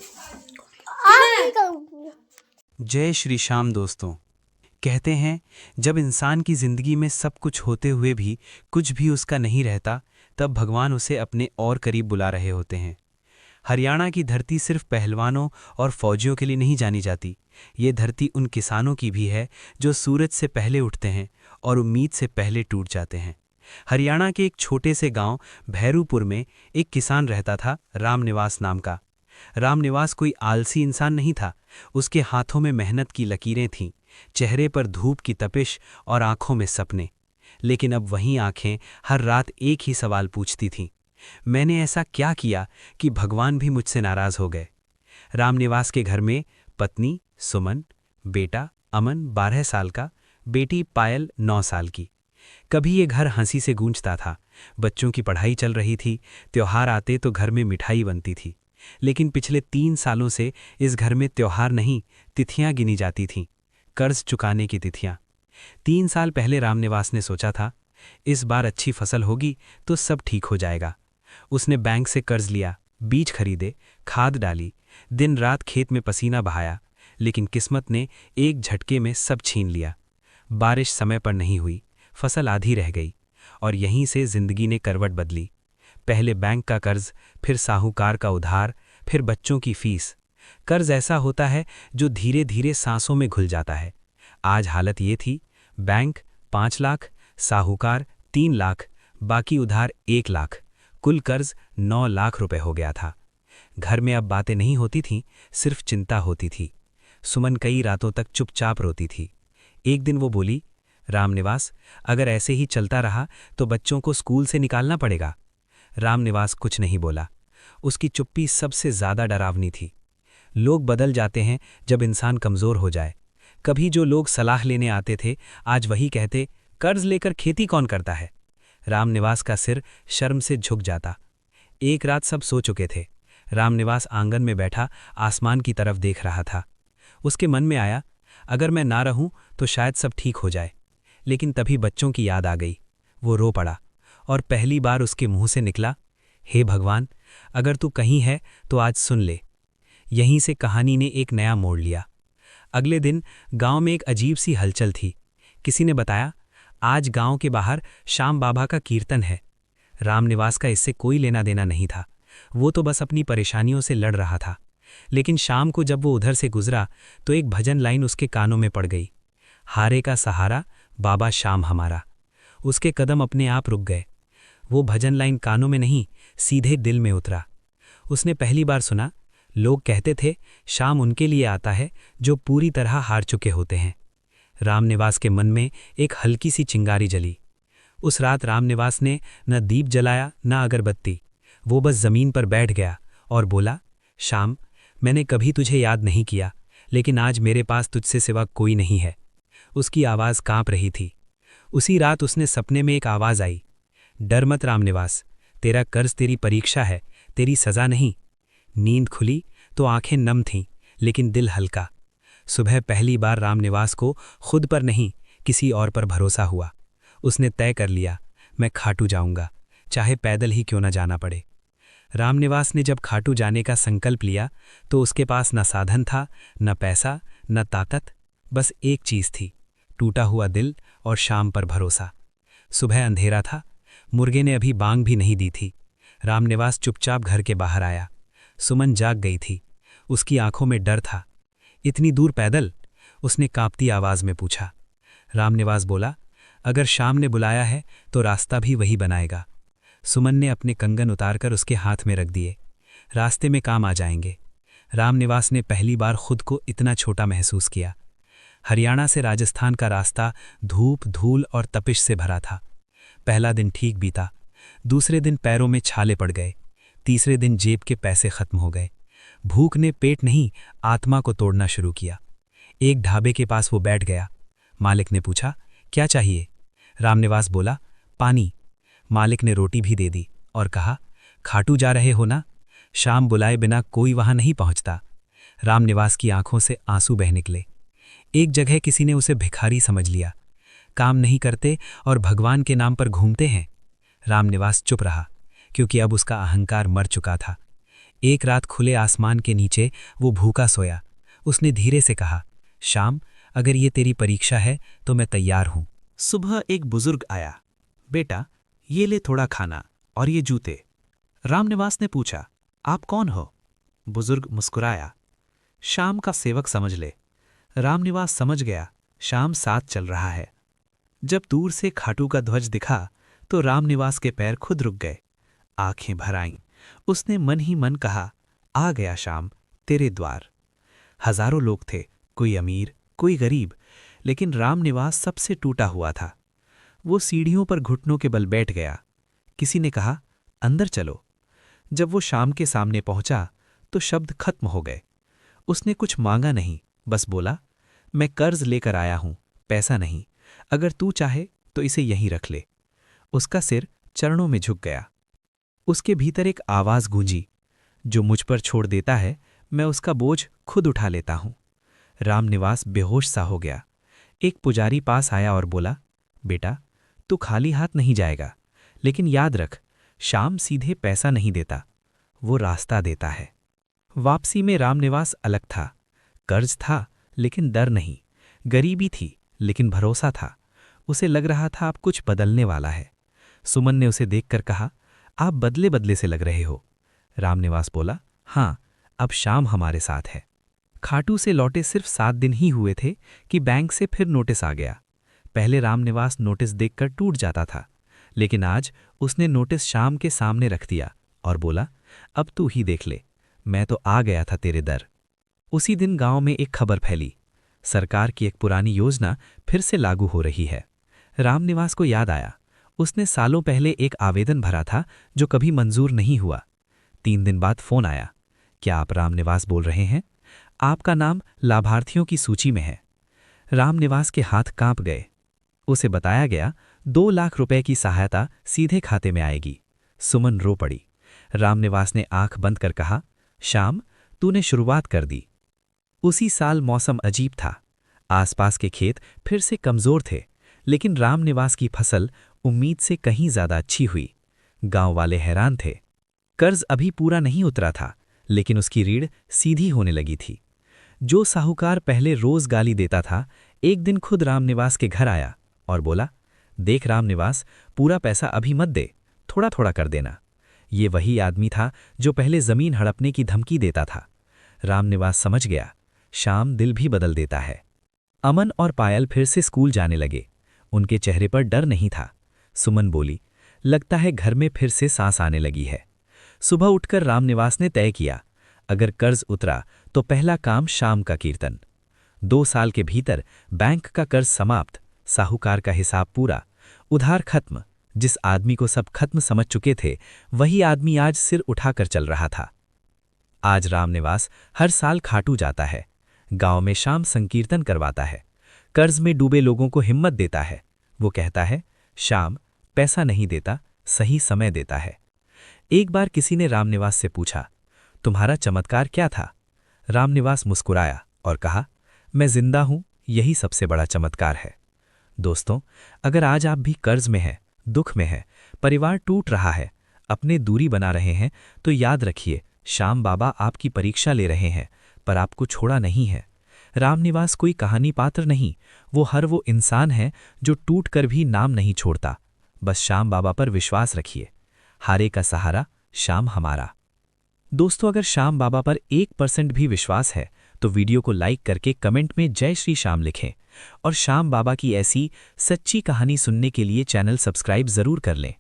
आप ही कहूँगी। जय श्री श्याम दोस्तों। कहते हैं जब इंसान की जिंदगी में सब कुछ होते हुए भी कुछ भी उसका नहीं रहता, तब भगवान उसे अपने और करीब बुला रहे होते हैं। हरियाणा की धरती सिर्फ पहलवानों और फौजियों के लिए नहीं जानी जाती। ये धरती उन किसानों की भी है जो सूरज से पहले उठते हैं और उम्मीद से पहले टूट जाते हैं। हरियाणा के एक छोटे से गांव भैरूपुर में एक किसान रहता था, रामनिवास नाम का। रामनिवास कोई आलसी इंसान नहीं था। उसके हाथों में मेहनत की लकीरें थीं, चेहरे पर धूप की तपिश और आंखों में सपने। लेकिन अब वहीं आंखें हर रात एक ही सवाल पूछती थीं, मैंने ऐसा क्या किया कि भगवान भी मुझसे नाराज हो गए। रामनिवास के घर में पत्नी सुमन, बेटा अमन 12 साल का, बेटी पायल 9 साल की। कभी ये घर हंसी से गूंजता था, बच्चों की पढ़ाई चल रही थी, त्योहार आते तो घर में मिठाई बनती थी। लेकिन पिछले 3 सालों से इस घर में त्योहार नहीं, तिथियां गिनी जाती थीं, कर्ज चुकाने की तिथियां। 3 साल पहले रामनिवास ने सोचा था, इस बार अच्छी फसल होगी तो सब ठीक हो जाएगा। उसने बैंक से कर्ज लिया, बीज खरीदे, खाद डाली, दिन रात खेत में पसीना बहाया, लेकिन किस्मत ने एक झटके में सब छीन लिया। बारिश समय पर नहीं हुई, फसल आधी रह गई, और यहीं से जिंदगी ने करवट बदली। पहले बैंक का कर्ज, फिर साहूकार का उधार, फिर बच्चों की फीस। कर्ज ऐसा होता है जो धीरे धीरे सांसों में घुल जाता है। आज हालत ये थी, बैंक 5 लाख, साहूकार 3 लाख, बाकी उधार 1 लाख, कुल कर्ज 9 लाख रुपए हो गया था। घर में अब बातें नहीं होती थीं, सिर्फ चिंता होती थी। सुमन कई रातों तक चुपचाप रोती थी। एक दिन वो बोली, रामनिवास, अगर ऐसे ही चलता रहा तो बच्चों को स्कूल से निकालना पड़ेगा। रामनिवास कुछ नहीं बोला। उसकी चुप्पी सबसे ज्यादा डरावनी थी। लोग बदल जाते हैं जब इंसान कमजोर हो जाए। कभी जो लोग सलाह लेने आते थे, आज वही कहते, कर्ज लेकर खेती कौन करता है। रामनिवास का सिर शर्म से झुक जाता। एक रात सब सो चुके थे। रामनिवास आंगन में बैठा आसमान की तरफ देख रहा था। उसके मन में आया, अगर मैं ना रहूं तो शायद सब ठीक हो जाए। लेकिन तभी बच्चों की याद आ गई। वो रो पड़ा, और पहली बार उसके मुंह से निकला, हे भगवान, अगर तू कहीं है तो आज सुन ले। यहीं से कहानी ने एक नया मोड़ लिया। अगले दिन गांव में एक अजीब सी हलचल थी। किसी ने बताया, आज गांव के बाहर श्याम बाबा का कीर्तन है। रामनिवास का इससे कोई लेना देना नहीं था। वो तो बस अपनी परेशानियों से लड़ रहा था। लेकिन शाम को जब वो उधर से गुजरा तो एक भजन लाइन उसके कानों में पड़ गई, हारे का सहारा बाबा श्याम हमारा। उसके कदम अपने आप रुक गए। वो भजन लाइन कानों में नहीं, सीधे दिल में उतरा। उसने पहली बार सुना, लोग कहते थे श्याम उनके लिए आता है जो पूरी तरह हार चुके होते हैं। रामनिवास के मन में एक हल्की सी चिंगारी जली। उस रात रामनिवास ने न दीप जलाया न अगरबत्ती। वो बस जमीन पर बैठ गया और बोला, श्याम, मैंने कभी तुझे याद नहीं किया, लेकिन आज मेरे पास तुझसे सिवा कोई नहीं है। उसकी आवाज़ कांप रही थी। उसी रात उसने सपने में एक आवाज़ आई, डर मत रामनिवास, तेरा कर्ज तेरी परीक्षा है, तेरी सज़ा नहीं। नींद खुली तो आंखें नम थीं, लेकिन दिल हल्का। सुबह पहली बार रामनिवास को खुद पर नहीं, किसी और पर भरोसा हुआ। उसने तय कर लिया, मैं खाटू जाऊंगा, चाहे पैदल ही क्यों न जाना पड़े। रामनिवास ने जब खाटू जाने का संकल्प लिया तो उसके पास न साधन था, न पैसा, न ताकत, बस एक चीज़ थी, टूटा हुआ दिल और शाम पर भरोसा। सुबह अंधेरा था, मुर्गे ने अभी बांग भी नहीं दी थी। रामनिवास चुपचाप घर के बाहर आया। सुमन जाग गई थी। उसकी आंखों में डर था। इतनी दूर पैदल? उसने कांपती आवाज में पूछा। रामनिवास बोला, अगर शाम ने बुलाया है तो रास्ता भी वही बनाएगा। सुमन ने अपने कंगन उतारकर उसके हाथ में रख दिए। रास्ते में काम आ जाएंगे। रामनिवास ने पहली बार खुद को इतना छोटा महसूस किया। हरियाणा से राजस्थान का रास्ता धूप, धूल और तपिश से भरा था। पहला दिन ठीक बीता। दूसरे दिन पैरों में छाले पड़ गए। तीसरे दिन जेब के पैसे खत्म हो गए। भूख ने पेट नहीं, आत्मा को तोड़ना शुरू किया। एक ढाबे के पास वो बैठ गया। मालिक ने पूछा, क्या चाहिए? रामनिवास बोला, पानी। मालिक ने रोटी भी दे दी और कहा, खाटू जा रहे हो ना? शाम बुलाए बिना कोई वहां नहीं पहुंचता। रामनिवास की आंखों से आंसू बह निकले। एक जगह किसी ने उसे भिखारी समझ लिया। काम नहीं करते और भगवान के नाम पर घूमते हैं। रामनिवास चुप रहा, क्योंकि अब उसका अहंकार मर चुका था। एक रात खुले आसमान के नीचे वो भूखा सोया। उसने धीरे से कहा, श्याम, अगर ये तेरी परीक्षा है तो मैं तैयार हूं। सुबह एक बुजुर्ग आया। बेटा, ये ले थोड़ा खाना और ये जूते। रामनिवास ने पूछा, आप कौन हो? बुजुर्ग मुस्कुराया, श्याम का सेवक समझ ले। रामनिवास समझ गया, श्याम साथ चल रहा है। जब दूर से खाटू का ध्वज दिखा तो रामनिवास के पैर खुद रुक गए, आंखें भर आईं। उसने मन ही मन कहा, आ गया श्याम, तेरे द्वार। हजारों लोग थे, कोई अमीर, कोई गरीब, लेकिन रामनिवास सबसे टूटा हुआ था। वो सीढ़ियों पर घुटनों के बल बैठ गया। किसी ने कहा, अंदर चलो। जब वो श्याम के सामने पहुंचा तो शब्द खत्म हो गए। उसने कुछ मांगा नहीं, बस बोला, मैं कर्ज लेकर आया हूं, पैसा नहीं। अगर तू चाहे तो इसे यहीं रख ले। उसका सिर चरणों में झुक गया। उसके भीतर एक आवाज गूंजी, जो मुझ पर छोड़ देता है, मैं उसका बोझ खुद उठा लेता हूं। रामनिवास बेहोश सा हो गया। एक पुजारी पास आया और बोला, बेटा, तू खाली हाथ नहीं जाएगा, लेकिन याद रख, श्याम सीधे पैसा नहीं देता, वो रास्ता देता है। वापसी में रामनिवास अलग था। कर्ज था लेकिन डर नहीं, गरीबी थी लेकिन भरोसा था। उसे लग रहा था अब कुछ बदलने वाला है। सुमन ने उसे देखकर कहा, आप बदले बदले से लग रहे हो। रामनिवास बोला, हाँ, अब श्याम हमारे साथ है। खाटू से लौटे सिर्फ 7 दिन ही हुए थे कि बैंक से फिर नोटिस आ गया। पहले रामनिवास नोटिस देखकर टूट जाता था, लेकिन आज उसने नोटिस श्याम के सामने रख दिया और बोला, अब तू ही देख ले, मैं तो आ गया था तेरे दर। उसी दिन गांव में एक खबर फैली, सरकार की एक पुरानी योजना फिर से लागू हो रही है। रामनिवास को याद आया, उसने सालों पहले एक आवेदन भरा था जो कभी मंजूर नहीं हुआ। 3 दिन बाद फोन आया, क्या आप रामनिवास बोल रहे हैं? आपका नाम लाभार्थियों की सूची में है। रामनिवास के हाथ कांप गए। उसे बताया गया 2 लाख रुपए की सहायता सीधे खाते में आएगी। सुमन रो पड़ी। रामनिवास ने आंख बंद कर कहा, श्याम, तूने शुरुआत कर दी। उसी साल मौसम अजीब था। आसपास के खेत फिर से कमजोर थे, लेकिन रामनिवास की फसल उम्मीद से कहीं ज्यादा अच्छी हुई। गांव वाले हैरान थे। कर्ज अभी पूरा नहीं उतरा था, लेकिन उसकी रीढ़ सीधी होने लगी थी। जो साहूकार पहले रोज गाली देता था, एक दिन खुद रामनिवास के घर आया और बोला, देख रामनिवास, पूरा पैसा अभी मत दे, थोड़ा थोड़ा कर देना। ये वही आदमी था जो पहले जमीन हड़पने की धमकी देता था। रामनिवास समझ गया, श्याम दिल भी बदल देता है। अमन और पायल फिर से स्कूल जाने लगे। उनके चेहरे पर डर नहीं था। सुमन बोली, लगता है घर में फिर से सांस आने लगी है। सुबह उठकर रामनिवास ने तय किया, अगर कर्ज उतरा तो पहला काम शाम का कीर्तन। 2 साल के भीतर बैंक का कर्ज समाप्त, साहूकार का हिसाब पूरा, उधार खत्म। जिस आदमी को सब खत्म समझ चुके थे, वही आदमी आज सिर उठाकर चल रहा था। आज रामनिवास हर साल खाटू जाता है, गांव में शाम संकीर्तन करवाता है, कर्ज में डूबे लोगों को हिम्मत देता है। वो कहता है, श्याम पैसा नहीं देता, सही समय देता है। एक बार किसी ने रामनिवास से पूछा, तुम्हारा चमत्कार क्या था? रामनिवास मुस्कुराया और कहा, मैं जिंदा हूं, यही सबसे बड़ा चमत्कार है। दोस्तों, अगर आज आप भी कर्ज में हैं, दुख में हैं, परिवार टूट रहा है, अपने दूरी बना रहे हैं, तो याद रखिए, श्याम बाबा आपकी परीक्षा ले रहे हैं, पर आपको छोड़ा नहीं है। रामनिवास कोई कहानी पात्र नहीं, वो इंसान है जो टूट कर भी नाम नहीं छोड़ता। बस श्याम बाबा पर विश्वास रखिए। हारे का सहारा श्याम हमारा। दोस्तों, अगर श्याम बाबा पर 1% भी विश्वास है तो वीडियो को लाइक करके कमेंट में जय श्री श्याम लिखें और श्याम बाबा की ऐसी सच्ची कहानी सुनने के लिए चैनल सब्सक्राइब जरूर कर लें।